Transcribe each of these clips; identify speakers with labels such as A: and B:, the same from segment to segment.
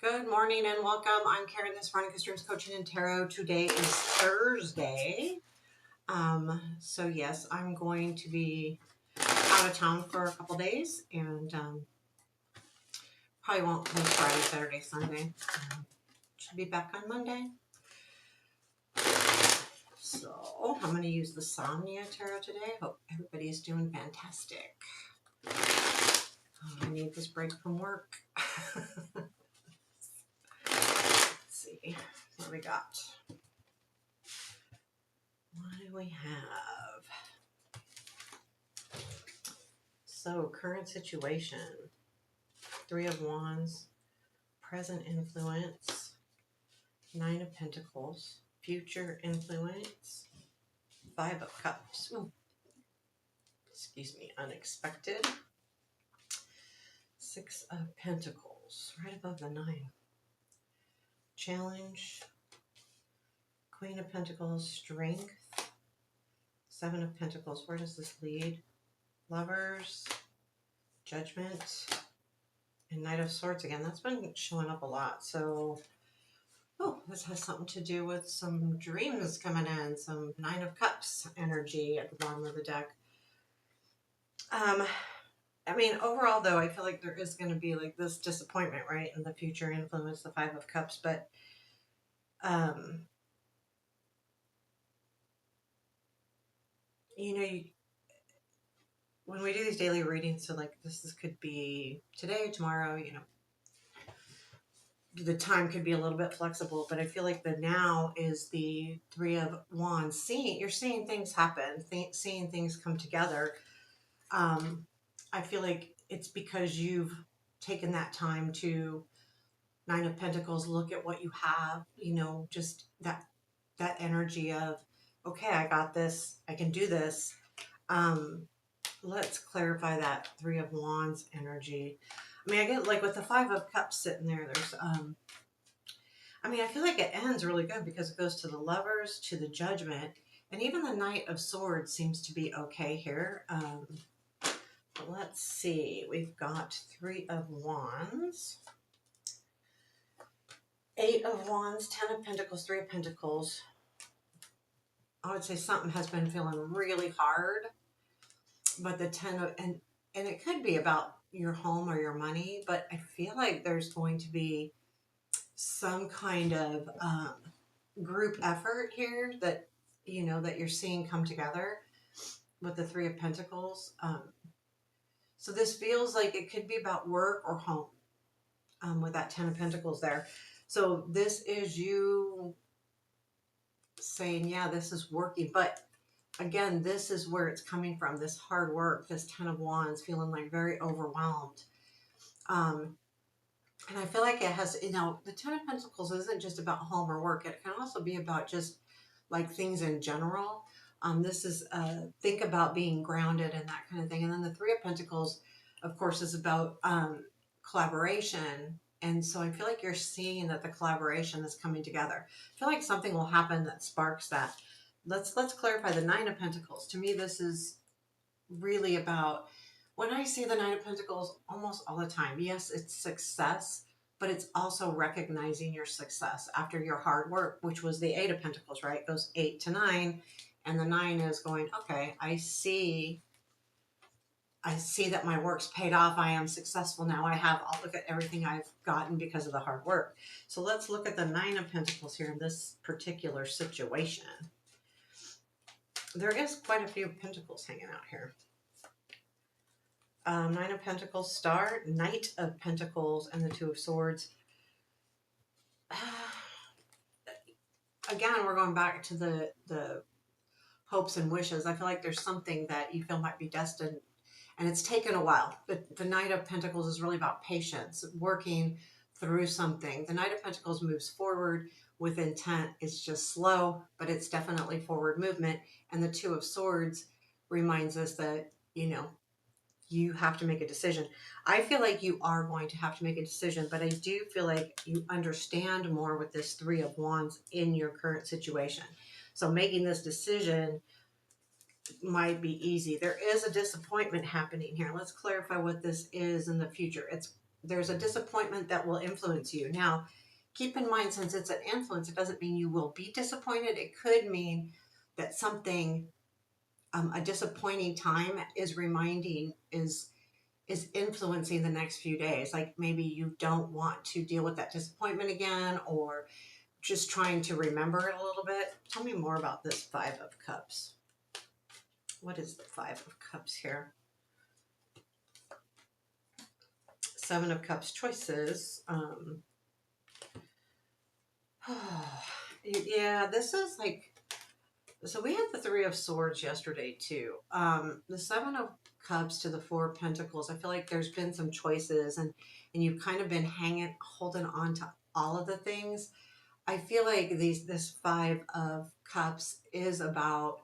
A: Good morning and welcome. I'm Karen, this Veronica Streams Coaching and Tarot. Today is Thursday. So yes, I'm going to be out of town for a couple days and probably won't post Friday, Saturday, Sunday. Should be back on Monday. So I'm going to use the Somnia Tarot today. Hope everybody's doing fantastic. I need this break from work. See what we got. What do we have? So current situation, 3 of Wands, present influence, 9 of Pentacles, future influence, 5 of Cups. Ooh. Excuse me, unexpected. 6 of Pentacles, right above the 9. Challenge, Queen of Pentacles, strength, 7 of Pentacles. Where does this lead? Lovers, judgment, and Knight of Swords again. That's been showing up a lot. So, oh, this has something to do with some dreams coming in, some 9 of Cups energy at the bottom of the deck. I mean, overall, though, I feel like there is going to be like this disappointment, right? In the future influence, the 5 of Cups. But, you know, when we do these daily readings, so like this could be today, tomorrow, you know, the time could be a little bit flexible, but I feel like the now is the 3 of Wands. You're seeing things happen, seeing things come together. I feel like it's because you've taken that time to 9 of Pentacles, look at what you have, you know, just that energy of, okay, I got this, I can do this. Let's clarify that 3 of Wands energy. I mean, I get like with the 5 of Cups sitting there, there's, I mean, I feel like it ends really good because it goes to the Lovers, to the Judgment, and even the Knight of Swords seems to be okay here. Let's see. We've got 3 of Wands, 8 of Wands, 10 of Pentacles, 3 of Pentacles. I would say something has been feeling really hard, but the 10 of, and it could be about your home or your money, but I feel like there's going to be some kind of group effort here that, you know, that you're seeing come together with the 3 of Pentacles. So this feels like it could be about work or home with that 10 of Pentacles there. So this is you saying, yeah, this is working. But again, this is where it's coming from, this hard work, this 10 of Wands, feeling like very overwhelmed. And I feel like it has, you know, the 10 of Pentacles isn't just about home or work. It can also be about just like things in general. This is, think about being grounded and that kind of thing. And then the 3 of Pentacles, of course, is about collaboration. And so I feel like you're seeing that the collaboration is coming together. I feel like something will happen that sparks that. Let's clarify the 9 of Pentacles. To me, this is really about, when I see the 9 of Pentacles almost all the time, yes, it's success, but it's also recognizing your success after your hard work, which was the 8 of Pentacles, right? It goes 8 to 9, and the 9 is going, okay, I see that my work's paid off. I am successful now. I'll look at everything I've gotten because of the hard work. So let's look at the 9 of Pentacles here in this particular situation. There is quite a few Pentacles hanging out here. 9 of Pentacles, Star, Knight of Pentacles, and the 2 of Swords. Again, we're going back to the hopes and wishes. I feel like there's something that you feel might be destined, and it's taken a while. The Knight of Pentacles is really about patience, working through something. The Knight of Pentacles moves forward with intent. It's just slow, but it's definitely forward movement. And the 2 of Swords reminds us that, you know, you have to make a decision. I feel like you are going to have to make a decision, but I do feel like you understand more with this 3 of Wands in your current situation. So making this decision might be easy. There is a disappointment happening here. Let's clarify what this is in the future. It's there's a disappointment that will influence you. Now, keep in mind, since it's an influence, it doesn't mean you will be disappointed. It could mean that something, a disappointing time is influencing the next few days. Like maybe you don't want to deal with that disappointment again, or just trying to remember it a little bit. Tell me more about this Five of Cups. What is the Five of Cups here? Seven of Cups choices. Yeah, this is like, so we had the Three of Swords yesterday too. The Seven of Cups to the Four of Pentacles. I feel like there's been some choices, and you've kind of been holding on to all of the things. I feel like this Five of Cups is about,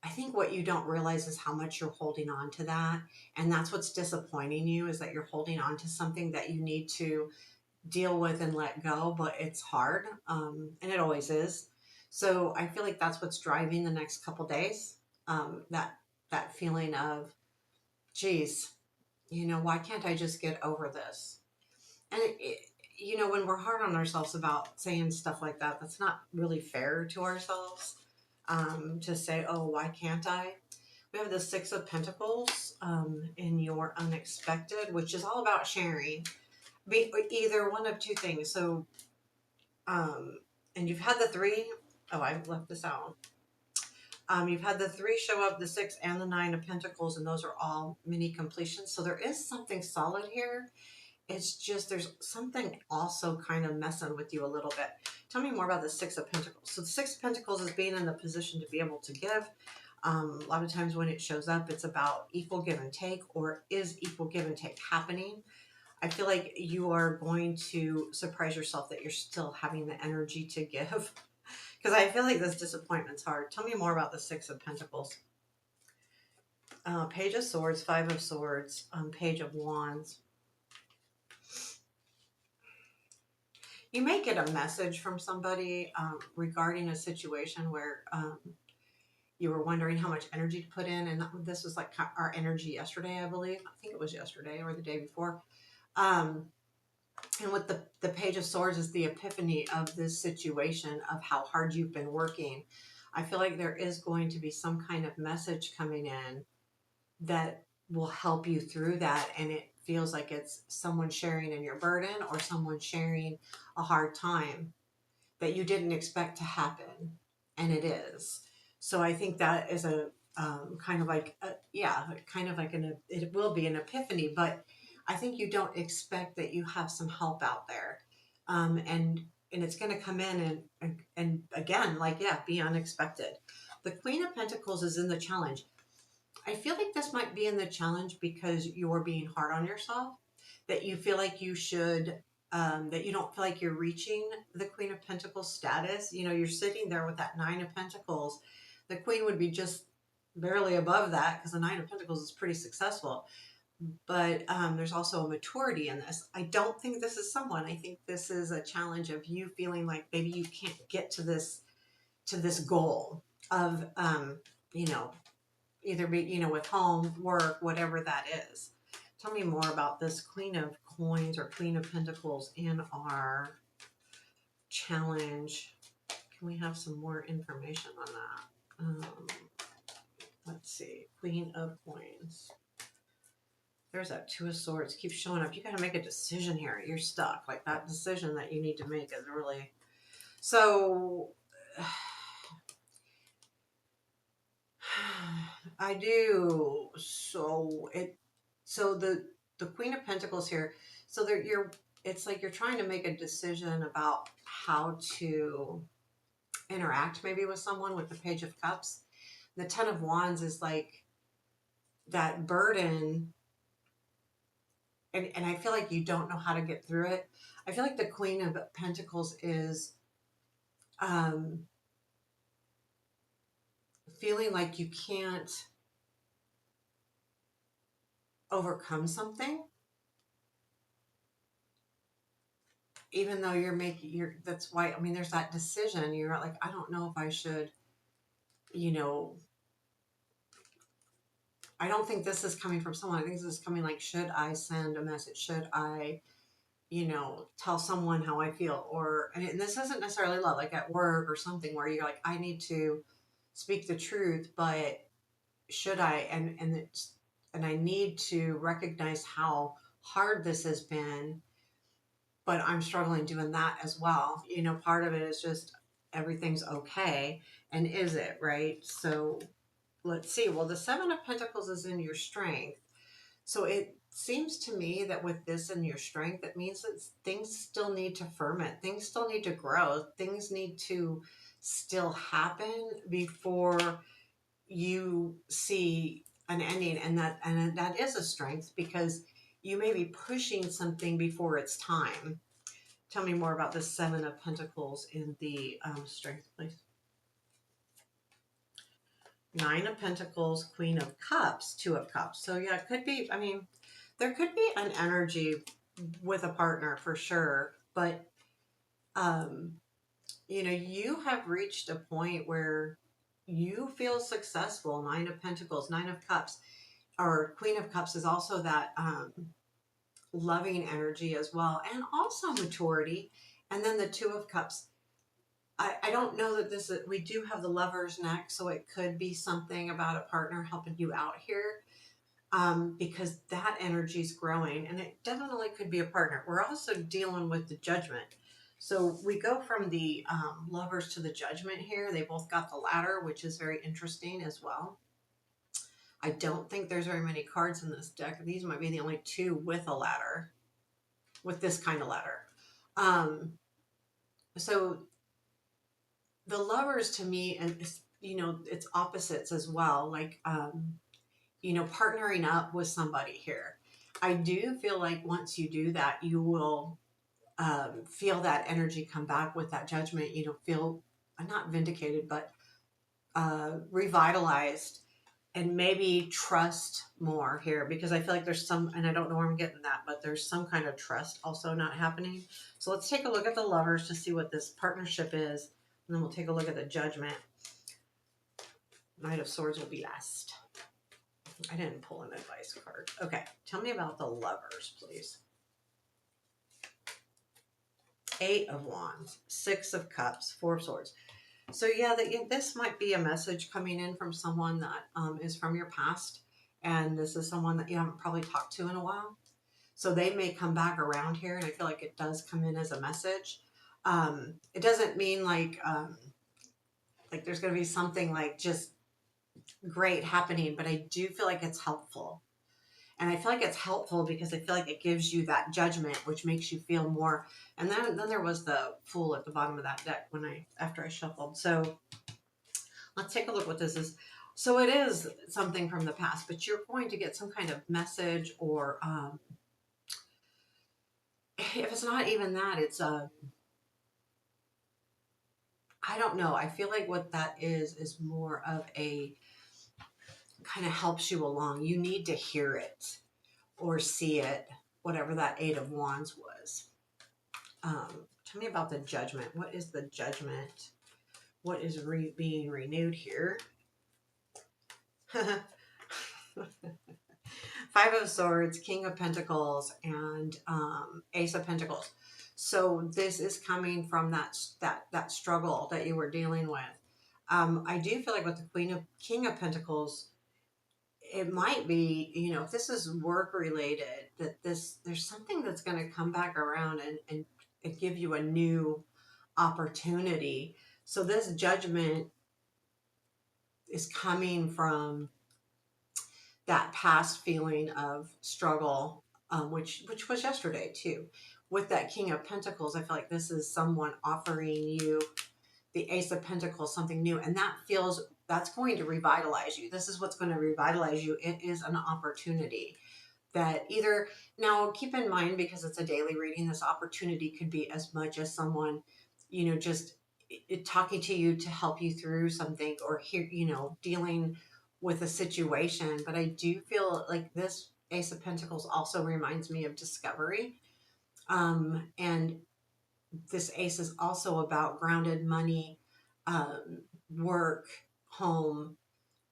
A: I think what you don't realize is how much you're holding on to that. And that's what's disappointing you, is that you're holding on to something that you need to deal with and let go, but it's hard. And it always is. So I feel like that's what's driving the next couple days. That feeling of, geez, why can't I just get over this? And when we're hard on ourselves about saying stuff like that, that's not really fair to ourselves. To say, oh, why can't I? We have the Six of Pentacles in your unexpected, which is all about sharing. Either one of two things. So, and you've had the three. Oh, I left this out. You've had the three show up, the Six and the Nine of Pentacles, and those are all mini completions. So there is something solid here. It's just there's something also kind of messing with you a little bit. Tell me more about the Six of Pentacles. So the Six of Pentacles is being in the position to be able to give. A lot of times when it shows up, it's about equal give and take, or is equal give and take happening? I feel like you are going to surprise yourself that you're still having the energy to give. Because I feel like this disappointment's hard. Tell me more about the Six of Pentacles. Page of Swords, Five of Swords, Page of Wands. You may get a message from somebody regarding a situation where you were wondering how much energy to put in. And this was like our energy yesterday, I believe. I think it was yesterday or the day before. And with the Page of Swords is the epiphany of this situation of how hard you've been working. I feel like there is going to be some kind of message coming in that will help you through that. And it feels like it's someone sharing in your burden, or someone sharing a hard time that you didn't expect to happen. And it is. So I think that is a kind of like, it will be an epiphany, but I think you don't expect that you have some help out there. And it's going to come in and again, like, yeah, be unexpected. The Queen of Pentacles is in the challenge. I feel like this might be in the challenge because you're being hard on yourself, that you feel like you should, that you don't feel like you're reaching the Queen of Pentacles status. You're sitting there with that Nine of Pentacles. The Queen would be just barely above that because the Nine of Pentacles is pretty successful. But there's also a maturity in this. I don't think this is someone. I think this is a challenge of you feeling like maybe you can't get to this goal of, either be, with home, work, whatever that is. Tell me more about this Queen of Coins or Queen of Pentacles in our challenge. Can we have some more information on that? Let's see. Queen of Coins. There's that Two of Swords. Keeps showing up. You got to make a decision here. You're stuck. Like that decision that you need to make is really... So... I do. So the Queen of Pentacles here. So it's like you're trying to make a decision about how to interact maybe with someone with the Page of Cups. The Ten of Wands is like that burden, and I feel like you don't know how to get through it. I feel like the Queen of Pentacles is feeling like you can't overcome something, even though that's why, there's that decision. You're like, I don't know if I should, I don't think this is coming from someone. I think this is coming like, should I send a message? Should I, tell someone how I feel? And this isn't necessarily love, like at work or something where you're like, I need to speak the truth, but should I? And I need to recognize how hard this has been, but I'm struggling doing that as well. Part of it is just everything's okay. And is it, right? So let's see. Well, the Seven of Pentacles is in your strength. So it seems to me that with this in your strength, it means that things still need to ferment, things still need to grow, things need to still happen before you see an ending. And that is a strength, because you may be pushing something before it's time. Tell me more about the Seven of Pentacles in the strength, please. Nine of Pentacles, Queen of Cups, Two of Cups. So yeah, it could be, there could be an energy with a partner for sure, but um, you have reached a point where you feel successful. Nine of Pentacles, Nine of Cups, or Queen of Cups is also that loving energy as well, and also maturity. And then the Two of Cups. I don't know that we do have the Lover's neck, so it could be something about a partner helping you out here, because that energy is growing, and it definitely could be a partner. We're also dealing with the Judgment. So we go from the Lovers to the Judgment here. They both got the ladder, which is very interesting as well. I don't think there's very many cards in this deck. These might be the only two with a ladder, with this kind of ladder. So the Lovers to me, and it's opposites as well. Like, partnering up with somebody here. I do feel like once you do that, you will feel that energy come back with that Judgment. Feel not vindicated, but revitalized, and maybe trust more here, because I feel like there's some, and I don't know where I'm getting that, but there's some kind of trust also not happening. So let's take a look at the Lovers to see what this partnership is, and then we'll take a look at the Judgment. Knight of Swords will be last. I didn't pull an advice card. Okay, tell me about the Lovers, please. Eight of Wands, Six of Cups, Four of Swords. So yeah, this might be a message coming in from someone that is from your past, and this is someone that you haven't probably talked to in a while. So they may come back around here, and I feel like it does come in as a message. It doesn't mean like there's going to be something like just great happening, but I do feel like it's helpful. And I feel like it's helpful because I feel like it gives you that Judgment, which makes you feel more. And then there was the Fool at the bottom of that deck after I shuffled. So let's take a look what this is. So it is something from the past, but you're going to get some kind of message, or if it's not even that, it's I don't know. I feel like what that is more of a kind of helps you along. You need to hear it or see it, whatever that Eight of Wands was. Tell me about the Judgment. What is the Judgment? What is being renewed here? Five of Swords, King of Pentacles, and Ace of Pentacles. So this is coming from that struggle that you were dealing with. I do feel like with the King of Pentacles, it might be, if this is work related, that there's something that's going to come back around and give you a new opportunity. So this Judgment is coming from that past feeling of struggle, which was yesterday too. With that King of Pentacles, I feel like this is someone offering you the Ace of Pentacles, something new, and that's going to revitalize you. This is what's going to revitalize you. It is an opportunity that either, now keep in mind, because it's a daily reading, this opportunity could be as much as someone, just talking to you to help you through something, or here, dealing with a situation. But I do feel like this Ace of Pentacles also reminds me of discovery. And this Ace is also about grounded money, work, home,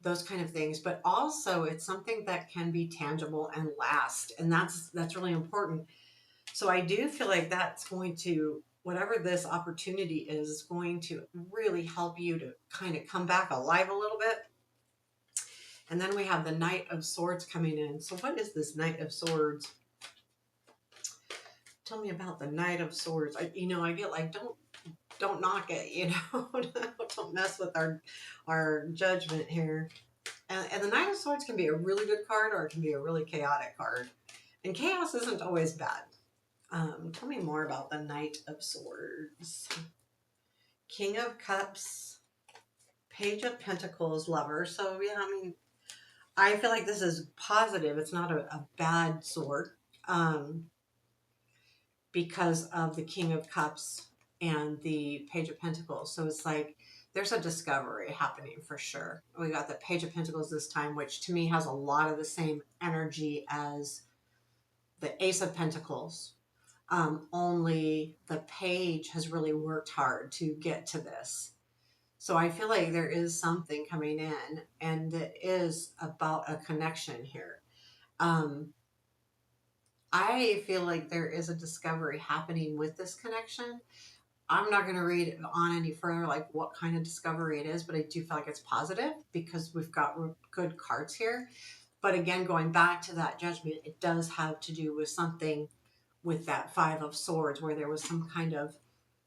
A: those kind of things, but also it's something that can be tangible and last, and that's really important. So I do feel like that's going to, whatever this opportunity is going to really help you to kind of come back alive a little bit. And then we have the Knight of Swords coming in. So what is this Knight of Swords? Tell me about the Knight of Swords. I get like, don't knock it, don't mess with our judgment here. And the Knight of Swords can be a really good card, or it can be a really chaotic card. And chaos isn't always bad. Tell me more about the Knight of Swords. King of Cups, Page of Pentacles, Lover. So yeah, I feel like this is positive. It's not a bad sword, because of the King of Cups and the Page of Pentacles. So it's like there's a discovery happening for sure. We got the Page of Pentacles this time, which to me has a lot of the same energy as the Ace of Pentacles. Only the page has really worked hard to get to this. So I feel like there is something coming in, and it is about a connection here. I feel like there is a discovery happening with this connection. I'm not going to read on any further, like what kind of discovery it is, but I do feel like it's positive because we've got good cards here. But again, going back to that judgment, it does have to do with something with that Five of Swords, where there was some kind of,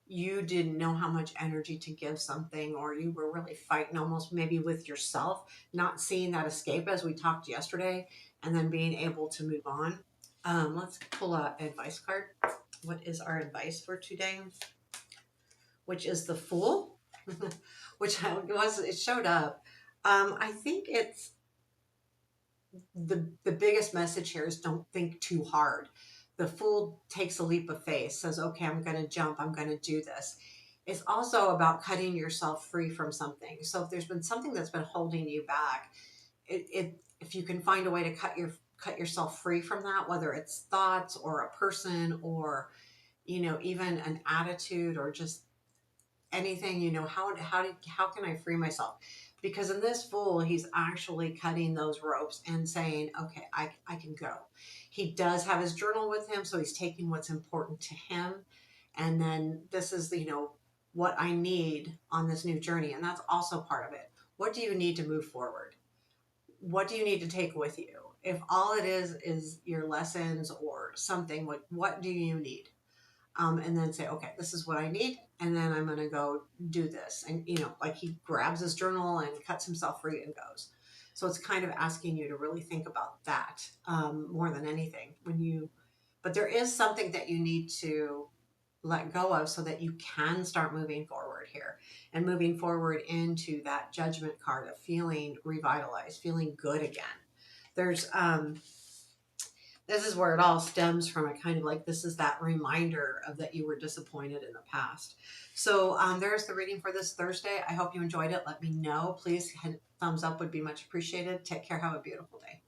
A: you didn't know how much energy to give something, or you were really fighting almost maybe with yourself, not seeing that escape as we talked yesterday, and then being able to move on. Let's pull out an advice card. What is our advice for today? Which is the Fool, which it showed up. I think it's the biggest message here is don't think too hard. The Fool takes a leap of faith, says, okay, I'm going to jump, I'm going to do this. It's also about cutting yourself free from something. So if there's been something that's been holding you back, if you can find a way to cut yourself free from that, whether it's thoughts or a person, or even an attitude, or just anything, how can I free myself? Because in this Fool, he's actually cutting those ropes and saying, okay, I can go. He does have his journal with him, so he's taking what's important to him. And then this is, what I need on this new journey. And that's also part of it. What do you need to move forward? What do you need to take with you? If all it is your lessons or something, what do you need? And then say, okay, this is what I need, and then I'm going to go do this. And, like he grabs his journal and cuts himself free and goes. So it's kind of asking you to really think about that, more than anything. But there is something that you need to let go of so that you can start moving forward here, and moving forward into that Judgment card of feeling revitalized, feeling good again. There's, this is where it all stems from. A kind of like, this is that reminder of that you were disappointed in the past. So there's the reading for this Thursday. I hope you enjoyed it. Let me know. Please, thumbs up would be much appreciated. Take care. Have a beautiful day.